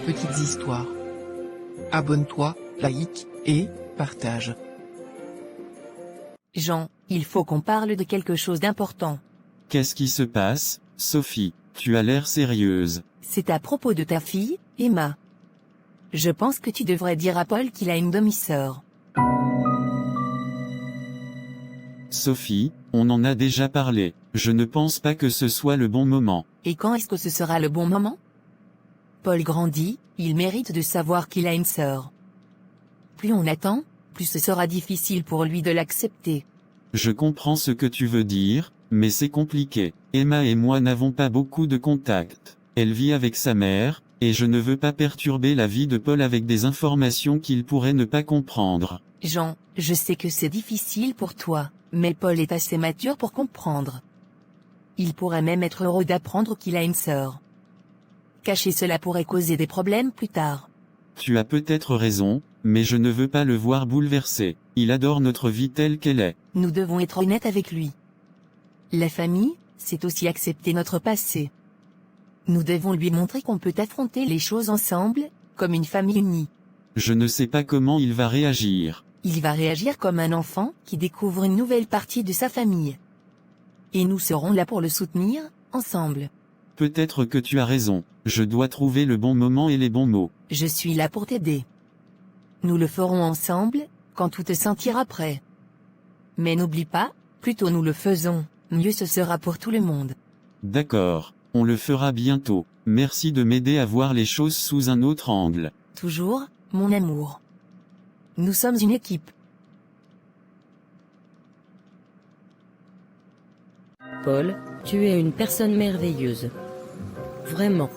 petites histoires. Abonne-toi, like, et partage. Jean, il faut qu'on parle de quelque chose d'important. Qu'est-ce qui se passe, Sophie? Tu as l'air sérieuse. C'est à propos de ta fille, Emma. Je pense que tu devrais dire à Paul qu'il a une demi-sœur. Sophie, on en a déjà parlé. Je ne pense pas que ce soit le bon moment. Et quand est-ce que ce sera le bon moment? Paul grandit, il mérite de savoir qu'il a une sœur. Plus on attend, plus ce sera difficile pour lui de l'accepter. Je comprends ce que tu veux dire, mais c'est compliqué. Emma et moi n'avons pas beaucoup de contact. Elle vit avec sa mère, et je ne veux pas perturber la vie de Paul avec des informations qu'il pourrait ne pas comprendre. Jean, je sais que c'est difficile pour toi, mais Paul est assez mature pour comprendre. Il pourrait même être heureux d'apprendre qu'il a une sœur. Cacher cela pourrait causer des problèmes plus tard. Tu as peut-être raison, mais je ne veux pas le voir bouleversé. Il adore notre vie telle qu'elle est. Nous devons être honnêtes avec lui. La famille, c'est aussi accepter notre passé. Nous devons lui montrer qu'on peut affronter les choses ensemble, comme une famille unie. Je ne sais pas comment il va réagir. Il va réagir comme un enfant qui découvre une nouvelle partie de sa famille. Et nous serons là pour le soutenir, ensemble. Peut-être que tu as raison. Je dois trouver le bon moment et les bons mots. Je suis là pour t'aider. Nous le ferons ensemble, quand tu te sentiras prêt. Mais n'oublie pas, plus tôt nous le faisons, mieux ce sera pour tout le monde. D'accord, on le fera bientôt. Merci de m'aider à voir les choses sous un autre angle. Toujours, mon amour. Nous sommes une équipe. Paul, tu es une personne merveilleuse. Vraiment.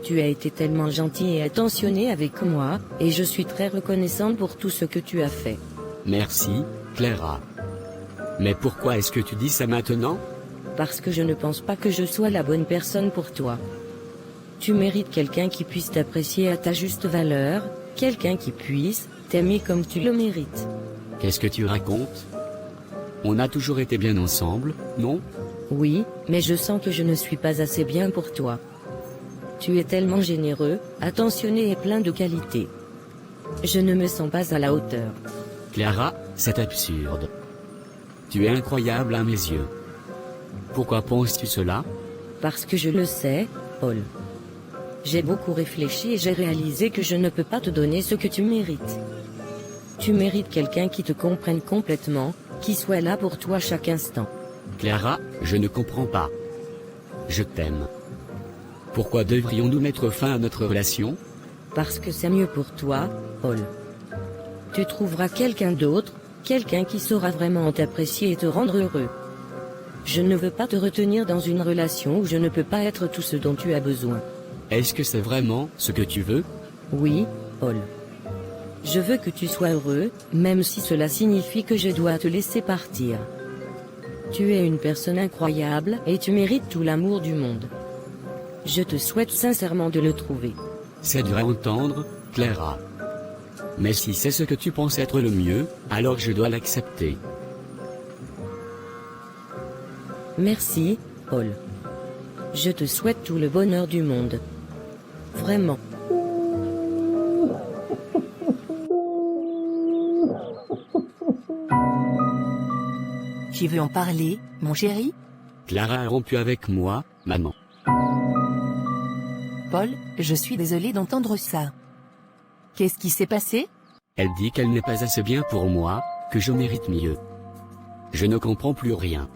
Tu as été tellement gentil et attentionné avec moi, et je suis très reconnaissante pour tout ce que tu as fait. Merci, Clara. Mais pourquoi est-ce que tu dis ça maintenant? Parce que je ne pense pas que je sois la bonne personne pour toi. Tu mérites quelqu'un qui puisse t'apprécier à ta juste valeur, quelqu'un qui puisse t'aimer comme tu le mérites. Qu'est-ce que tu racontes? On a toujours été bien ensemble, non? Oui, mais je sens que je ne suis pas assez bien pour toi. Tu es tellement généreux, attentionné et plein de qualités. Je ne me sens pas à la hauteur. Clara, c'est absurde. Tu es incroyable à mes yeux. Pourquoi penses-tu cela? Parce que je le sais, Paul. J'ai beaucoup réfléchi et j'ai réalisé que je ne peux pas te donner ce que tu mérites. Tu mérites quelqu'un qui te comprenne complètement, qui soit là pour toi chaque instant. Clara, je ne comprends pas. Je t'aime. Pourquoi devrions-nous mettre fin à notre relation? Parce que c'est mieux pour toi, Paul. Tu trouveras quelqu'un d'autre, quelqu'un qui saura vraiment t'apprécier et te rendre heureux. Je ne veux pas te retenir dans une relation où je ne peux pas être tout ce dont tu as besoin. Est-ce que c'est vraiment ce que tu veux? Oui, Paul. Je veux que tu sois heureux, même si cela signifie que je dois te laisser partir. Tu es une personne incroyable et tu mérites tout l'amour du monde. Je te souhaite sincèrement de le trouver. C'est dur à entendre, Clara. Mais si c'est ce que tu penses être le mieux, alors je dois l'accepter. Merci, Paul. Je te souhaite tout le bonheur du monde. Vraiment. Tu veux en parler, mon chéri? Clara a rompu avec moi, maman. Paul, je suis désolée d'entendre ça. Qu'est-ce qui s'est passé? Elle dit qu'elle n'est pas assez bien pour moi, que je mérite mieux. Je ne comprends plus rien.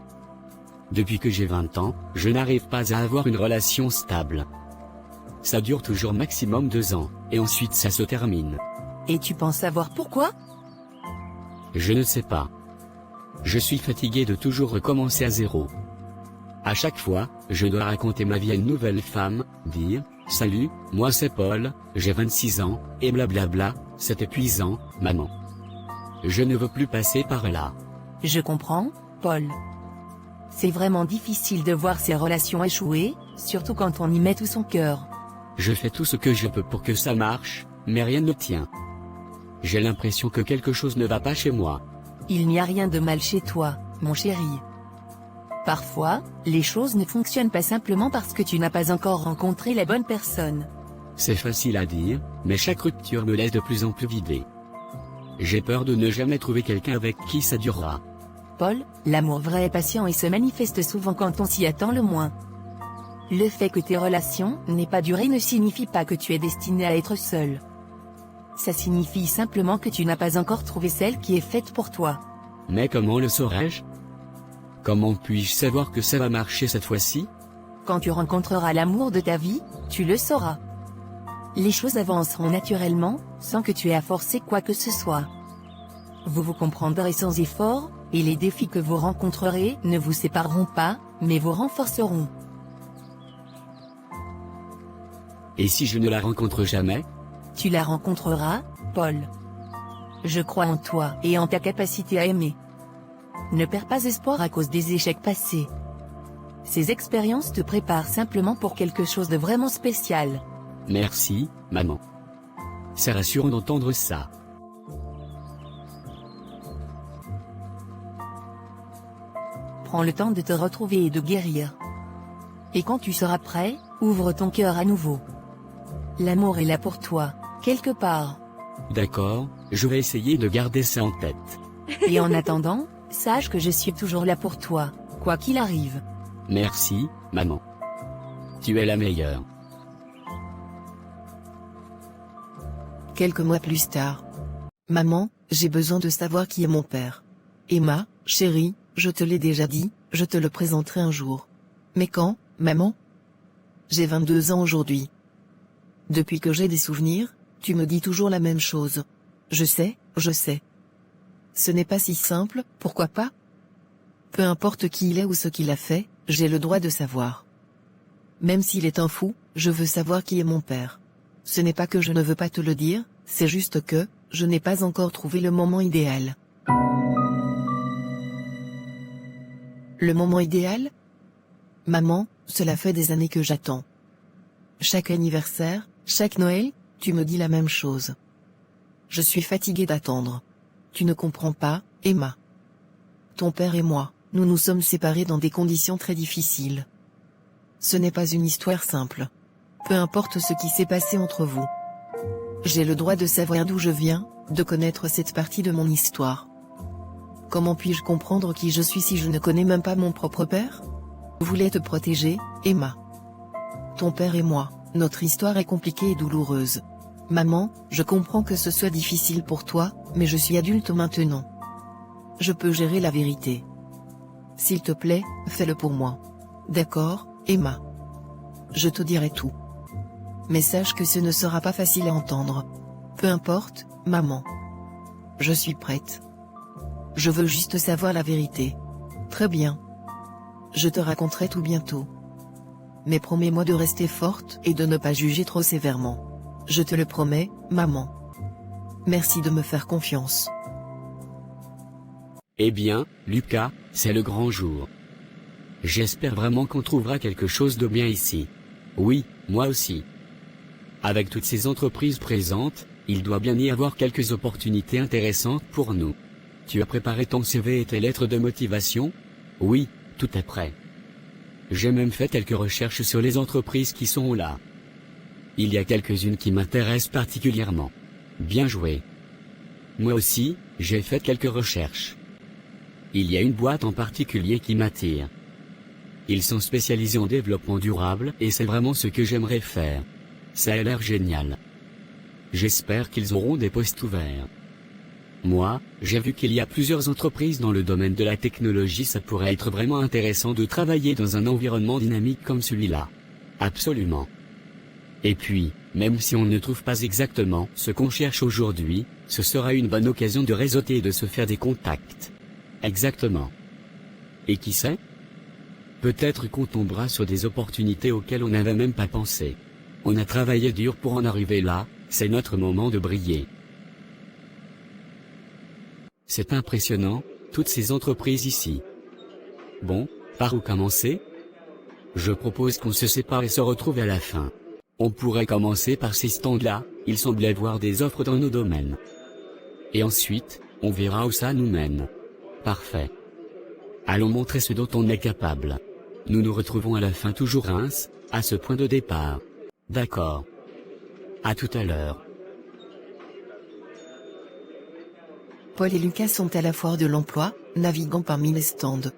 Depuis que j'ai 20 ans, je n'arrive pas à avoir une relation stable. Ça dure toujours maximum 2 ans, et ensuite ça se termine. Et tu penses savoir pourquoi? Je ne sais pas. Je suis fatigué de toujours recommencer à zéro. À chaque fois, je dois raconter ma vie à une nouvelle femme, dire « Salut, moi c'est Paul, j'ai 26 ans, et blablabla, c'est épuisant, maman. Je ne veux plus passer par là. » Je comprends, Paul. C'est vraiment difficile de voir ces relations échouer, surtout quand on y met tout son cœur. Je fais tout ce que je peux pour que ça marche, mais rien ne tient. J'ai l'impression que quelque chose ne va pas chez moi. Il n'y a rien de mal chez toi, mon chéri. Parfois, les choses ne fonctionnent pas simplement parce que tu n'as pas encore rencontré la bonne personne. C'est facile à dire, mais chaque rupture me laisse de plus en plus vidé. J'ai peur de ne jamais trouver quelqu'un avec qui ça durera. Paul, l'amour vrai est patient et se manifeste souvent quand on s'y attend le moins. Le fait que tes relations n'aient pas duré ne signifie pas que tu es destiné à être seul. Ça signifie simplement que tu n'as pas encore trouvé celle qui est faite pour toi. Mais comment le saurais-je? Comment puis-je savoir que ça va marcher cette fois-ci? Quand tu rencontreras l'amour de ta vie, tu le sauras. Les choses avanceront naturellement, sans que tu aies à forcer quoi que ce soit. Vous vous comprendrez sans effort, et les défis que vous rencontrerez ne vous sépareront pas, mais vous renforceront. Et si je ne la rencontre jamais? Tu la rencontreras, Paul. Je crois en toi et en ta capacité à aimer. Ne perds pas espoir à cause des échecs passés. Ces expériences te préparent simplement pour quelque chose de vraiment spécial. Merci, maman. C'est rassurant d'entendre ça. Prends le temps de te retrouver et de guérir. Et quand tu seras prêt, ouvre ton cœur à nouveau. L'amour est là pour toi, quelque part. D'accord, je vais essayer de garder ça en tête. Et en attendant, sache que je suis toujours là pour toi, quoi qu'il arrive. Merci, maman. Tu es la meilleure. Quelques mois plus tard. Maman, j'ai besoin de savoir qui est mon père. Emma, chérie, je te l'ai déjà dit, je te le présenterai un jour. Mais quand, maman? J'ai 22 ans aujourd'hui. Depuis que j'ai des souvenirs, tu me dis toujours la même chose. Je sais, je sais. Ce n'est pas si simple, pourquoi pas? Peu importe qui il est ou ce qu'il a fait, j'ai le droit de savoir. Même s'il est un fou, je veux savoir qui est mon père. Ce n'est pas que je ne veux pas te le dire, c'est juste que, je n'ai pas encore trouvé le moment idéal. Le moment idéal? Maman, cela fait des années que j'attends. Chaque anniversaire, chaque Noël, tu me dis la même chose. Je suis fatiguée d'attendre. Tu ne comprends pas, Emma. Ton père et moi, nous nous sommes séparés dans des conditions très difficiles. Ce n'est pas une histoire simple. Peu importe ce qui s'est passé entre vous. J'ai le droit de savoir d'où je viens, de connaître cette partie de mon histoire. Comment puis-je comprendre qui je suis si je ne connais même pas mon propre père? Je voulais te protéger, Emma. Ton père et moi, notre histoire est compliquée et douloureuse. Maman, je comprends que ce soit difficile pour toi, mais je suis adulte maintenant. Je peux gérer la vérité. S'il te plaît, fais-le pour moi. D'accord, Emma? Je te dirai tout. Mais sache que ce ne sera pas facile à entendre. Peu importe, maman. Je suis prête. Je veux juste savoir la vérité. Très bien. Je te raconterai tout bientôt. Mais promets-moi de rester forte et de ne pas juger trop sévèrement. Je te le promets, maman. Merci de me faire confiance. Eh bien, Lucas, c'est le grand jour. J'espère vraiment qu'on trouvera quelque chose de bien ici. Oui, moi aussi. Avec toutes ces entreprises présentes, il doit bien y avoir quelques opportunités intéressantes pour nous. Tu as préparé ton CV et tes lettres de motivation? Oui, tout est prêt. J'ai même fait quelques recherches sur les entreprises qui sont là. Il y a quelques-unes qui m'intéressent particulièrement. Bien joué. Moi aussi, j'ai fait quelques recherches. Il y a une boîte en particulier qui m'attire. Ils sont spécialisés en développement durable et c'est vraiment ce que j'aimerais faire. Ça a l'air génial. J'espère qu'ils auront des postes ouverts. Moi, j'ai vu qu'il y a plusieurs entreprises dans le domaine de la technologie, ça pourrait être vraiment intéressant de travailler dans un environnement dynamique comme celui-là. Absolument. Et puis, même si on ne trouve pas exactement ce qu'on cherche aujourd'hui, ce sera une bonne occasion de réseauter et de se faire des contacts. Exactement. Et qui sait? Peut-être qu'on tombera sur des opportunités auxquelles on n'avait même pas pensé. On a travaillé dur pour en arriver là, c'est notre moment de briller. C'est impressionnant, toutes ces entreprises ici. Bon, par où commencer? Je propose qu'on se sépare et se retrouve à la fin. On pourrait commencer par ces stands-là, il semble y avoir des offres dans nos domaines. Et ensuite, on verra où ça nous mène. Parfait. Allons montrer ce dont on est capable. Nous nous retrouvons à la fin toujours Reims, à ce point de départ. D'accord. À tout à l'heure. Paul et Lucas sont à la foire de l'emploi, naviguant parmi les stands.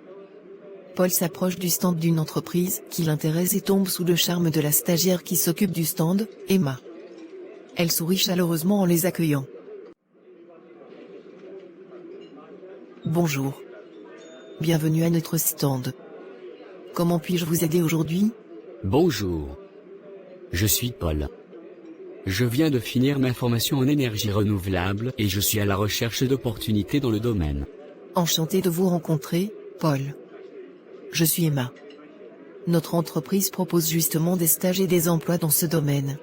Paul s'approche du stand d'une entreprise qui l'intéresse et tombe sous le charme de la stagiaire qui s'occupe du stand, Emma. Elle sourit chaleureusement en les accueillant. Bonjour. Bienvenue à notre stand. Comment puis-je vous aider aujourd'hui? Bonjour. Je suis Paul. Je viens de finir ma formation en énergie renouvelable et je suis à la recherche d'opportunités dans le domaine. Enchanté de vous rencontrer, Paul. Je suis Emma. Notre entreprise propose justement des stages et des emplois dans ce domaine.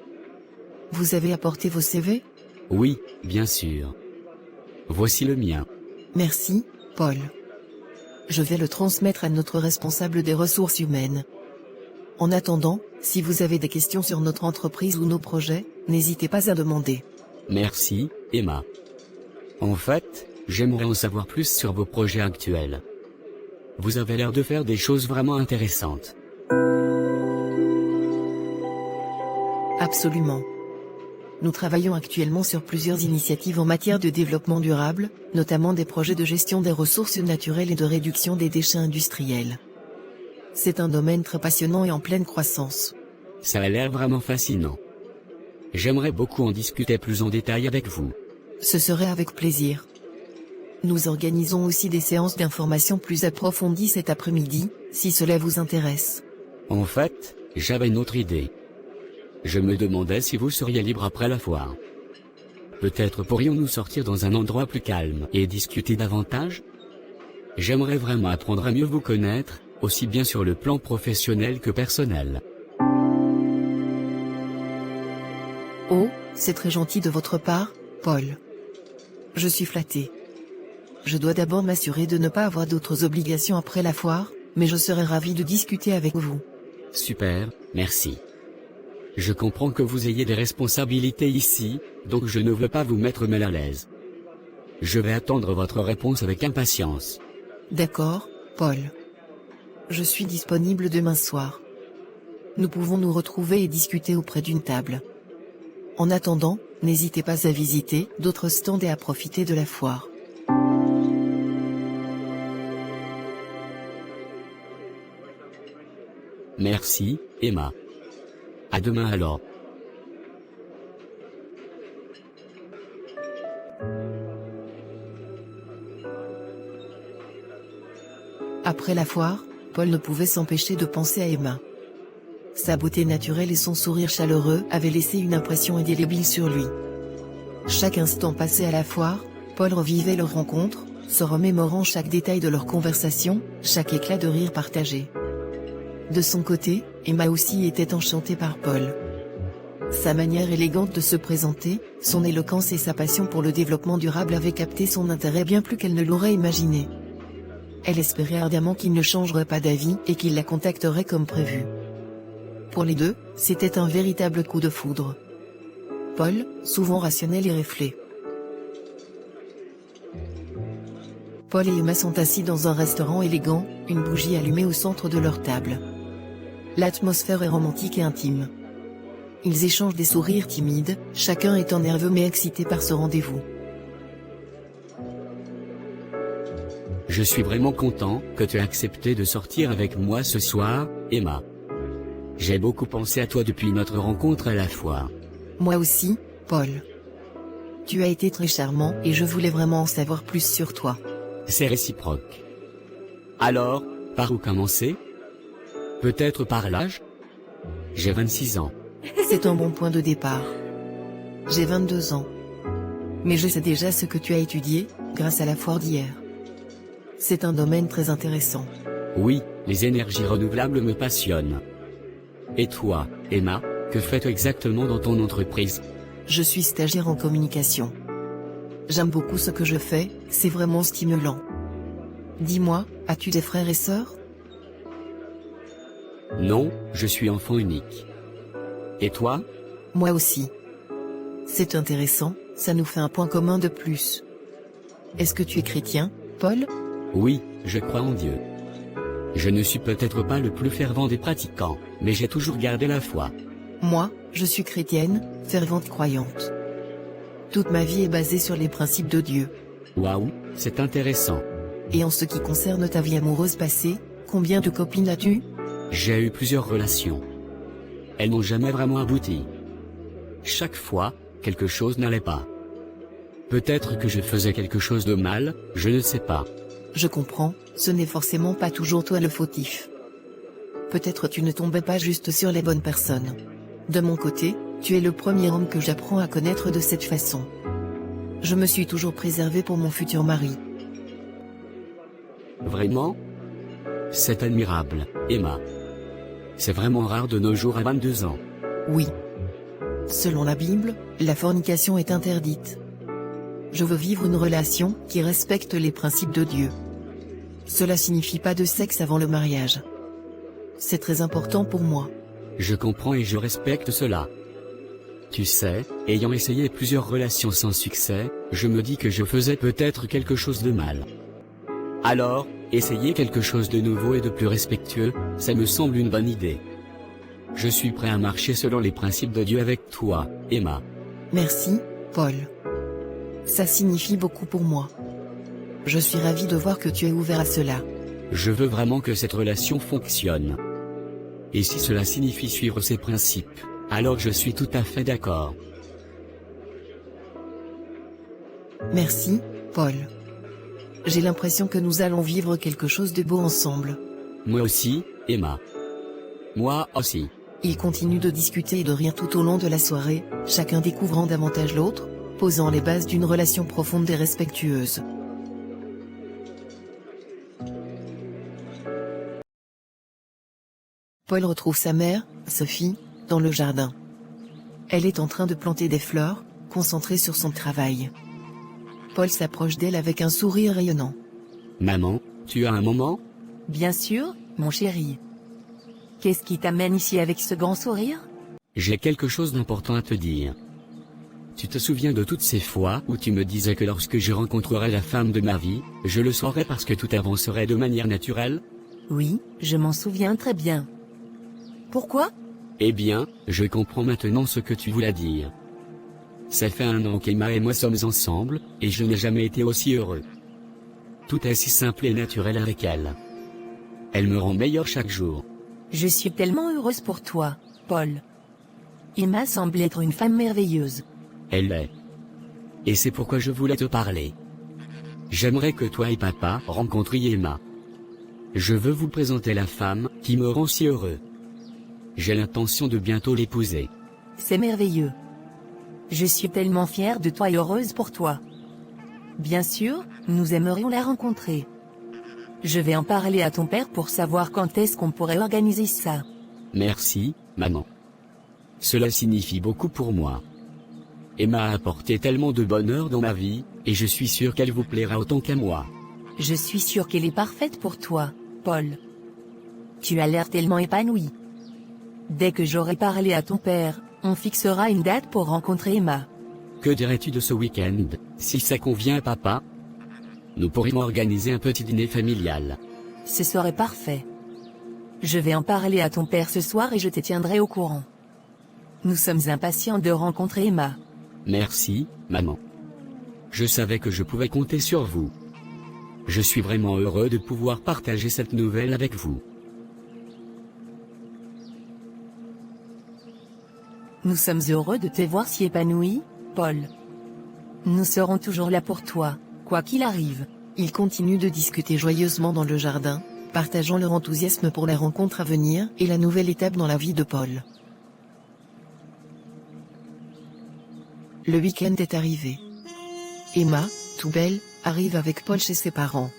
Vous avez apporté vos CV? Oui, bien sûr. Voici le mien. Merci, Paul. Je vais le transmettre à notre responsable des ressources humaines. En attendant, si vous avez des questions sur notre entreprise ou nos projets, n'hésitez pas à demander. Merci, Emma. En fait, j'aimerais en savoir plus sur vos projets actuels. Vous avez l'air de faire des choses vraiment intéressantes. Absolument. Nous travaillons actuellement sur plusieurs initiatives en matière de développement durable, notamment des projets de gestion des ressources naturelles et de réduction des déchets industriels. C'est un domaine très passionnant et en pleine croissance. Ça a l'air vraiment fascinant. J'aimerais beaucoup en discuter plus en détail avec vous. Ce serait avec plaisir. Nous organisons aussi des séances d'information plus approfondies cet après-midi, si cela vous intéresse. En fait, j'avais une autre idée. Je me demandais si vous seriez libre après la foire. Peut-être pourrions-nous sortir dans un endroit plus calme et discuter davantage? J'aimerais vraiment apprendre à mieux vous connaître, aussi bien sur le plan professionnel que personnel. Oh, c'est très gentil de votre part, Paul. Je suis flatté. Je dois d'abord m'assurer de ne pas avoir d'autres obligations après la foire, mais je serai ravi de discuter avec vous. Super, merci. Je comprends que vous ayez des responsabilités ici, donc je ne veux pas vous mettre mal à l'aise. Je vais attendre votre réponse avec impatience. D'accord, Paul. Je suis disponible demain soir. Nous pouvons nous retrouver et discuter auprès d'une table. En attendant, n'hésitez pas à visiter d'autres stands et à profiter de la foire. Merci, Emma. À demain alors. Après la foire, Paul ne pouvait s'empêcher de penser à Emma. Sa beauté naturelle et son sourire chaleureux avaient laissé une impression indélébile sur lui. Chaque instant passé à la foire, Paul revivait leur rencontre, se remémorant chaque détail de leur conversation, chaque éclat de rire partagé. De son côté, Emma aussi était enchantée par Paul. Sa manière élégante de se présenter, son éloquence et sa passion pour le développement durable avaient capté son intérêt bien plus qu'elle ne l'aurait imaginé. Elle espérait ardemment qu'il ne changerait pas d'avis et qu'il la contacterait comme prévu. Pour les deux, c'était un véritable coup de foudre. Paul, souvent rationnel et réfléchi. Paul et Emma sont assis dans un restaurant élégant, une bougie allumée au centre de leur table. L'atmosphère est romantique et intime. Ils échangent des sourires timides, chacun étant nerveux mais excité par ce rendez-vous. Je suis vraiment content que tu aies accepté de sortir avec moi ce soir, Emma. J'ai beaucoup pensé à toi depuis notre rencontre à la foire. Moi aussi, Paul. Tu as été très charmant et je voulais vraiment en savoir plus sur toi. C'est réciproque. Alors, par où commencer? Peut-être par l'âge? J'ai 26 ans. C'est un bon point de départ. J'ai 22 ans. Mais je sais déjà ce que tu as étudié, grâce à la foire d'hier. C'est un domaine très intéressant. Oui, les énergies renouvelables me passionnent. Et toi, Emma, que fais-tu exactement dans ton entreprise? Je suis stagiaire en communication. J'aime beaucoup ce que je fais, c'est vraiment stimulant. Dis-moi, as-tu des frères et sœurs? Non, je suis enfant unique. Et toi? Moi aussi. C'est intéressant, ça nous fait un point commun de plus. Est-ce que tu es chrétien, Paul? Oui, je crois en Dieu. Je ne suis peut-être pas le plus fervent des pratiquants, mais j'ai toujours gardé la foi. Moi, je suis chrétienne, fervente croyante. Toute ma vie est basée sur les principes de Dieu. Waouh, c'est intéressant. Et en ce qui concerne ta vie amoureuse passée, combien de copines as-tu? J'ai eu plusieurs relations. Elles n'ont jamais vraiment abouti. Chaque fois, quelque chose n'allait pas. Peut-être que je faisais quelque chose de mal, je ne sais pas. Je comprends, ce n'est forcément pas toujours toi le fautif. Peut-être tu ne tombais pas juste sur les bonnes personnes. De mon côté, tu es le premier homme que j'apprends à connaître de cette façon. Je me suis toujours préservé pour mon futur mari. Vraiment? C'est admirable, Emma. C'est vraiment rare de nos jours à 22 ans. Oui. Selon la Bible, la fornication est interdite. Je veux vivre une relation qui respecte les principes de Dieu. Cela signifie pas de sexe avant le mariage. C'est très important pour moi. Je comprends et je respecte cela. Tu sais, ayant essayé plusieurs relations sans succès, je me dis que je faisais peut-être quelque chose de mal. Alors, essayer quelque chose de nouveau et de plus respectueux, ça me semble une bonne idée. Je suis prêt à marcher selon les principes de Dieu avec toi, Emma. Merci, Paul. Ça signifie beaucoup pour moi. Je suis ravi de voir que tu es ouvert à cela. Je veux vraiment que cette relation fonctionne. Et si cela signifie suivre ces principes, alors je suis tout à fait d'accord. Merci, Paul. J'ai l'impression que nous allons vivre quelque chose de beau ensemble. Moi aussi, Emma. Moi aussi. Ils continuent de discuter et de rire tout au long de la soirée, chacun découvrant davantage l'autre, posant les bases d'une relation profonde et respectueuse. Paul retrouve sa mère, Sophie, dans le jardin. Elle est en train de planter des fleurs, concentrée sur son travail. Paul s'approche d'elle avec un sourire rayonnant. Maman, tu as un moment? Bien sûr, mon chéri. Qu'est-ce qui t'amène ici avec ce grand sourire? J'ai quelque chose d'important à te dire. Tu te souviens de toutes ces fois où tu me disais que lorsque je rencontrerais la femme de ma vie, je le saurais parce que tout avancerait de manière naturelle? Oui, je m'en souviens très bien. Pourquoi? Eh bien, je comprends maintenant ce que tu voulais dire. Ça fait 1 an qu'Emma et moi sommes ensemble, et je n'ai jamais été aussi heureux. Tout est si simple et naturel avec elle. Elle me rend meilleur chaque jour. Je suis tellement heureuse pour toi, Paul. Emma semble être une femme merveilleuse. Elle l'est. Et c'est pourquoi je voulais te parler. J'aimerais que toi et papa rencontriez Emma. Je veux vous présenter la femme qui me rend si heureux. J'ai l'intention de bientôt l'épouser. C'est merveilleux. Je suis tellement fière de toi et heureuse pour toi. Bien sûr, nous aimerions la rencontrer. Je vais en parler à ton père pour savoir quand est-ce qu'on pourrait organiser ça. Merci, maman. Cela signifie beaucoup pour moi. Emma a apporté tellement de bonheur dans ma vie, et je suis sûr qu'elle vous plaira autant qu'à moi. Je suis sûre qu'elle est parfaite pour toi, Paul. Tu as l'air tellement épanoui. Dès que j'aurai parlé à ton père, on fixera une date pour rencontrer Emma. Que dirais-tu de ce week-end, si ça convient à papa? Nous pourrions organiser un petit dîner familial. Ce serait parfait. Je vais en parler à ton père ce soir et je te tiendrai au courant. Nous sommes impatients de rencontrer Emma. Merci, maman. Je savais que je pouvais compter sur vous. Je suis vraiment heureux de pouvoir partager cette nouvelle avec vous. Nous sommes heureux de te voir si épanoui, Paul. Nous serons toujours là pour toi, quoi qu'il arrive. Ils continuent de discuter joyeusement dans le jardin, partageant leur enthousiasme pour la rencontre à venir et la nouvelle étape dans la vie de Paul. Le week-end est arrivé. Emma, tout belle, arrive avec Paul chez ses parents.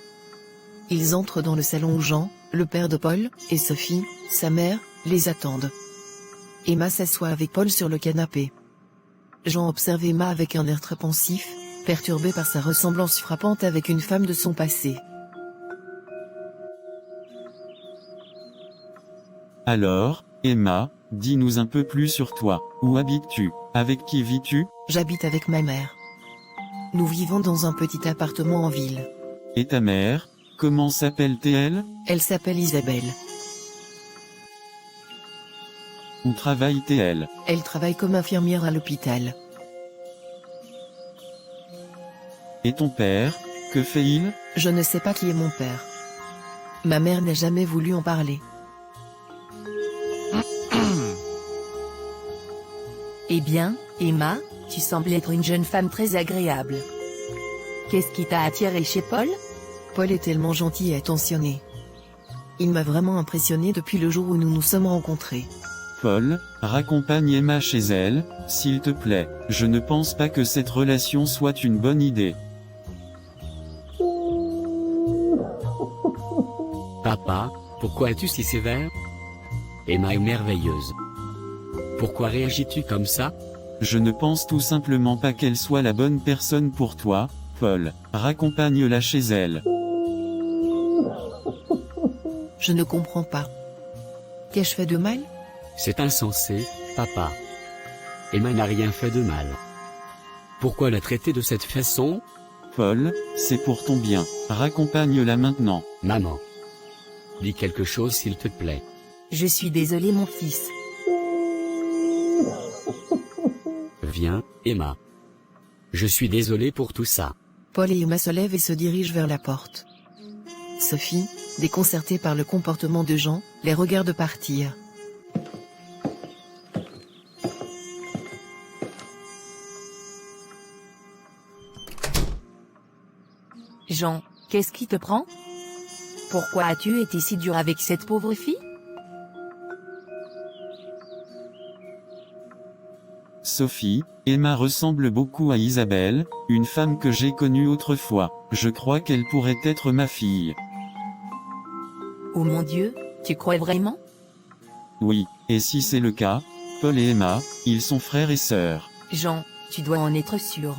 Ils entrent dans le salon où Jean, le père de Paul, et Sophie, sa mère, les attendent. Emma s'assoit avec Paul sur le canapé. Jean observe Emma avec un air très pensif, perturbé par sa ressemblance frappante avec une femme de son passé. Alors, Emma, dis-nous un peu plus sur toi. Où habites-tu? Avec qui vis-tu? J'habite avec ma mère. Nous vivons dans un petit appartement en ville. Et ta mère, comment s'appelle-t-elle? Elle s'appelle Isabelle. Où travaille-t-elle? Elle travaille comme infirmière à l'hôpital. Et ton père, que fait-il? Je ne sais pas qui est mon père. Ma mère n'a jamais voulu en parler. Eh bien, Emma, tu sembles être une jeune femme très agréable. Qu'est-ce qui t'a attiré chez Paul? Paul est tellement gentil et attentionné. Il m'a vraiment impressionné depuis le jour où nous nous sommes rencontrés. Paul, raccompagne Emma chez elle, s'il te plaît. Je ne pense pas que cette relation soit une bonne idée. Papa, pourquoi es-tu si sévère? Emma est merveilleuse. Pourquoi réagis-tu comme ça? Je ne pense tout simplement pas qu'elle soit la bonne personne pour toi, Paul. Raccompagne-la chez elle. Je ne comprends pas. Qu'ai-je fait de mal? C'est insensé, papa. Emma n'a rien fait de mal. Pourquoi la traiter de cette façon? Paul, c'est pour ton bien. Raccompagne-la maintenant. Maman. Dis quelque chose s'il te plaît. Je suis désolée mon fils. Viens, Emma. Je suis désolé pour tout ça. Paul et Emma se lèvent et se dirigent vers la porte. Sophie, déconcertée par le comportement de Jean, les regarde partir. Jean, qu'est-ce qui te prend? Pourquoi as-tu été si dur avec cette pauvre fille? Sophie, Emma ressemble beaucoup à Isabelle, une femme que j'ai connue autrefois. Je crois qu'elle pourrait être ma fille. Oh mon Dieu, tu crois vraiment? Oui, et si c'est le cas, Paul et Emma, ils sont frères et sœurs. Jean, tu dois en être sûr.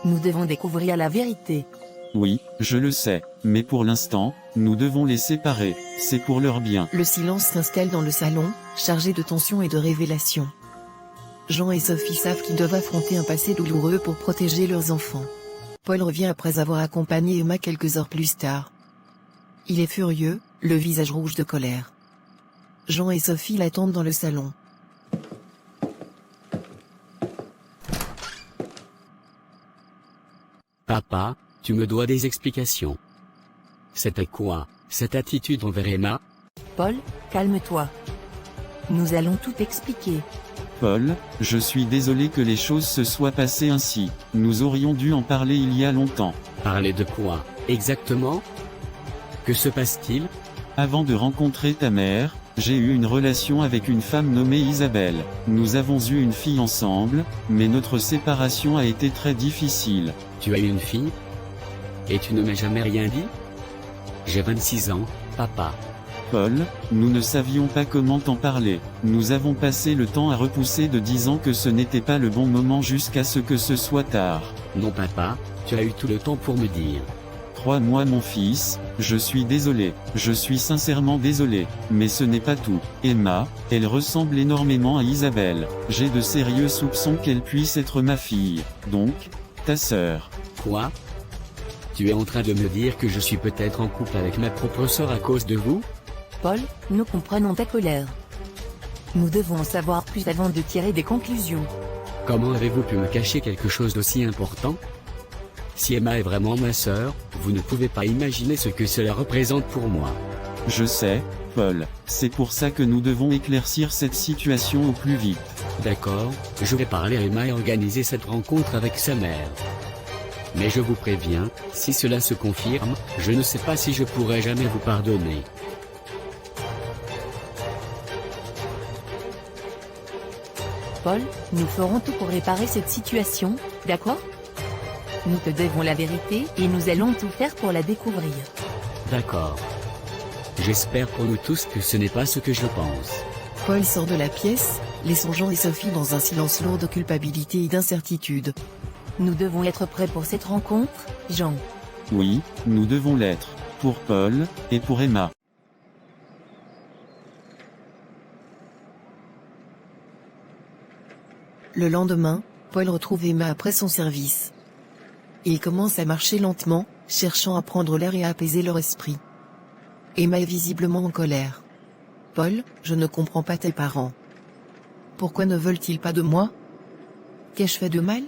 Nous devons découvrir la vérité. Oui, je le sais, mais pour l'instant, nous devons les séparer, c'est pour leur bien. Le silence s'installe dans le salon, chargé de tension et de révélations. Jean et Sophie savent qu'ils doivent affronter un passé douloureux pour protéger leurs enfants. Paul revient après avoir accompagné Emma quelques heures plus tard. Il est furieux, le visage rouge de colère. Jean et Sophie l'attendent dans le salon. Papa, tu me dois des explications. C'était quoi, cette attitude envers Emma? Paul, calme-toi. Nous allons tout expliquer. Paul, je suis désolé que les choses se soient passées ainsi. Nous aurions dû en parler il y a longtemps. Parler de quoi, exactement? Que se passe-t-il? Avant de rencontrer ta mère, j'ai eu une relation avec une femme nommée Isabelle. Nous avons eu une fille ensemble, mais notre séparation a été très difficile. Tu as eu une fille? Et tu ne m'as jamais rien dit? J'ai 26 ans, papa. Paul, nous ne savions pas comment t'en parler. Nous avons passé le temps à repousser de 10 ans que ce n'était pas le bon moment jusqu'à ce que ce soit tard. Non papa, tu as eu tout le temps pour me dire. Crois-moi mon fils, je suis désolé, je suis sincèrement désolé, mais ce n'est pas tout. Emma, elle ressemble énormément à Isabelle. J'ai de sérieux soupçons qu'elle puisse être ma fille, donc, ta sœur. Quoi? Tu es en train de me dire que je suis peut-être en couple avec ma propre sœur à cause de vous? Paul, nous comprenons ta colère. Nous devons en savoir plus avant de tirer des conclusions. Comment avez-vous pu me cacher quelque chose d'aussi important? Si Emma est vraiment ma sœur, vous ne pouvez pas imaginer ce que cela représente pour moi. Je sais, Paul, c'est pour ça que nous devons éclaircir cette situation au plus vite. D'accord, je vais parler à Emma et organiser cette rencontre avec sa mère. Mais je vous préviens, si cela se confirme, je ne sais pas si je pourrai jamais vous pardonner. Paul, nous ferons tout pour réparer cette situation, d'accord? Nous te devons la vérité et nous allons tout faire pour la découvrir. D'accord. J'espère pour nous tous que ce n'est pas ce que je pense. Paul sort de la pièce, laissant Jean et Sophie dans un silence lourd de culpabilité et d'incertitude. Nous devons être prêts pour cette rencontre, Jean. Oui, nous devons l'être, pour Paul, et pour Emma. Le lendemain, Paul retrouve Emma après son service. Ils commencent à marcher lentement, cherchant à prendre l'air et à apaiser leur esprit. Emma est visiblement en colère. Paul, je ne comprends pas tes parents. Pourquoi ne veulent-ils pas de moi? Qu'ai-je fait de mal?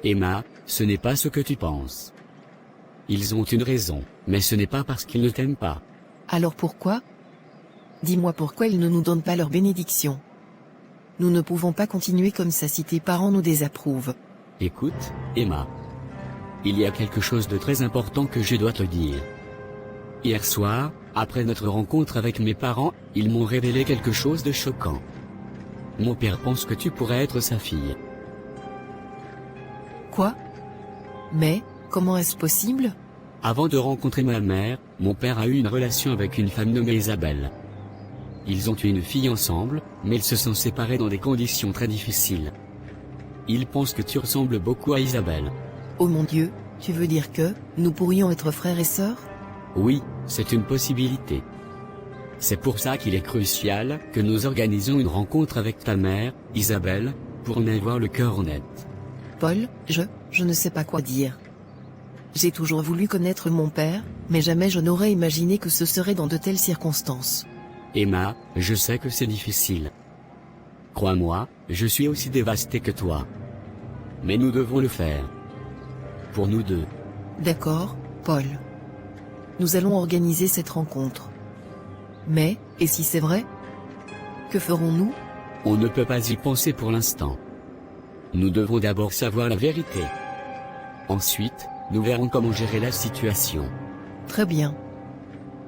Emma, ce n'est pas ce que tu penses. Ils ont une raison, mais ce n'est pas parce qu'ils ne t'aiment pas. Alors pourquoi? Dis-moi pourquoi ils ne nous donnent pas leur bénédiction. Nous ne pouvons pas continuer comme ça si tes parents nous désapprouvent. Écoute, Emma. Il y a quelque chose de très important que je dois te dire. Hier soir, après notre rencontre avec mes parents, ils m'ont révélé quelque chose de choquant. Mon père pense que tu pourrais être sa fille. Quoi? Mais, comment est-ce possible? Avant de rencontrer ma mère, mon père a eu une relation avec une femme nommée Isabelle. Ils ont eu une fille ensemble, mais ils se sont séparés dans des conditions très difficiles. Il pense que tu ressembles beaucoup à Isabelle. Oh mon Dieu, tu veux dire que, nous pourrions être frères et sœurs? Oui, c'est une possibilité. C'est pour ça qu'il est crucial que nous organisions une rencontre avec ta mère, Isabelle, pour en avoir le cœur net. Paul, je ne sais pas quoi dire. J'ai toujours voulu connaître mon père, mais jamais je n'aurais imaginé que ce serait dans de telles circonstances. Emma, je sais que c'est difficile. Crois-moi, je suis aussi dévasté que toi. Mais nous devons le faire. Pour nous deux. D'accord, Paul. Nous allons organiser cette rencontre. Mais, et si c'est vrai? Que ferons-nous? On ne peut pas y penser pour l'instant. Nous devons d'abord savoir la vérité. Ensuite, nous verrons comment gérer la situation. Très bien.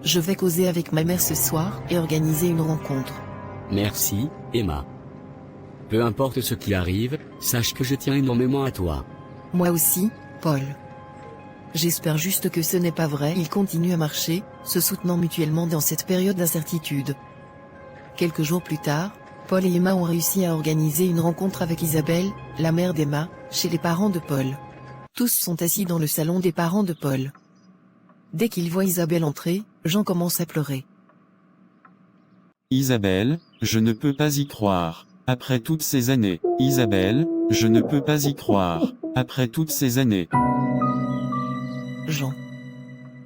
Je vais causer avec ma mère ce soir et organiser une rencontre. Merci, Emma. Peu importe ce qui arrive, sache que je tiens énormément à toi. Moi aussi, Paul. J'espère juste que ce n'est pas vrai. Ils continuent à marcher, se soutenant mutuellement dans cette période d'incertitude. Quelques jours plus tard, Paul et Emma ont réussi à organiser une rencontre avec Isabelle, la mère d'Emma, chez les parents de Paul. Tous sont assis dans le salon des parents de Paul. Dès qu'ils voient Isabelle entrer, Jean commence à pleurer. Isabelle, je ne peux pas y croire. Après toutes ces années. Isabelle, je ne peux pas y croire. Après toutes ces années. Jean.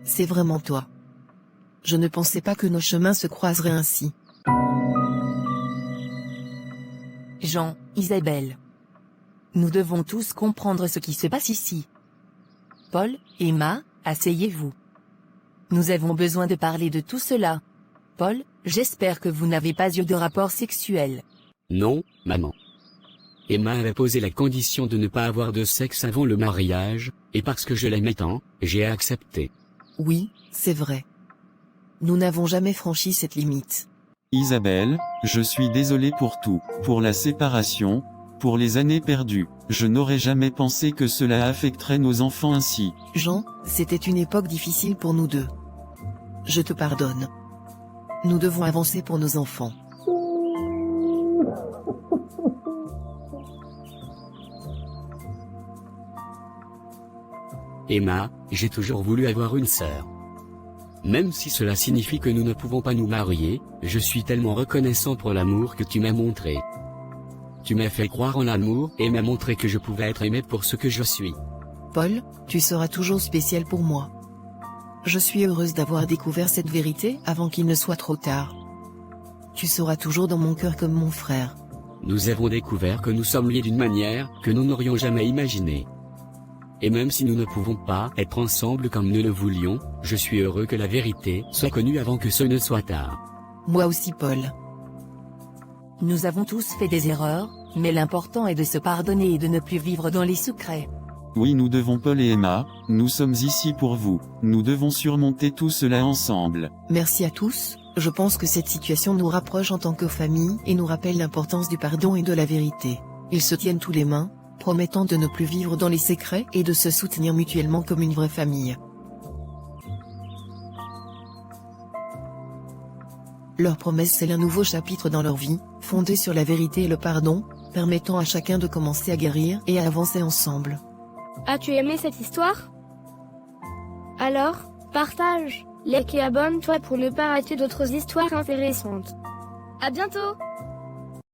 C'est vraiment toi. Je ne pensais pas que nos chemins se croiseraient ainsi. Jean, Isabelle. Nous devons tous comprendre ce qui se passe ici. Paul, Emma, asseyez-vous. Nous avons besoin de parler de tout cela. Paul, j'espère que vous n'avez pas eu de rapport sexuel. Non, maman. Emma avait posé la condition de ne pas avoir de sexe avant le mariage, et parce que je l'aimais tant, j'ai accepté. Oui, c'est vrai. Nous n'avons jamais franchi cette limite. Isabelle, je suis désolé pour tout, pour la séparation, pour les années perdues. Je n'aurais jamais pensé que cela affecterait nos enfants ainsi. Jean, c'était une époque difficile pour nous deux. Je te pardonne. Nous devons avancer pour nos enfants. Emma, j'ai toujours voulu avoir une sœur. Même si cela signifie que nous ne pouvons pas nous marier, je suis tellement reconnaissant pour l'amour que tu m'as montré. Tu m'as fait croire en l'amour et m'as montré que je pouvais être aimé pour ce que je suis. Paul, tu seras toujours spécial pour moi. Je suis heureuse d'avoir découvert cette vérité avant qu'il ne soit trop tard. Tu seras toujours dans mon cœur comme mon frère. Nous avons découvert que nous sommes liés d'une manière que nous n'aurions jamais imaginée. Et même si nous ne pouvons pas être ensemble comme nous le voulions, je suis heureux que la vérité soit connue avant que ce ne soit tard. Moi aussi, Paul. Nous avons tous fait des erreurs, mais l'important est de se pardonner et de ne plus vivre dans les secrets. Oui, nous devons Paul et Emma, nous sommes ici pour vous. Nous devons surmonter tout cela ensemble. Merci à tous. Je pense que cette situation nous rapproche en tant que famille et nous rappelle l'importance du pardon et de la vérité. Ils se tiennent tous les mains, promettant de ne plus vivre dans les secrets et de se soutenir mutuellement comme une vraie famille. Leur promesse scelle un nouveau chapitre dans leur vie, fondé sur la vérité et le pardon, permettant à chacun de commencer à guérir et à avancer ensemble. As-tu aimé cette histoire? Alors, partage, like et abonne-toi pour ne pas rater d'autres histoires intéressantes. À bientôt!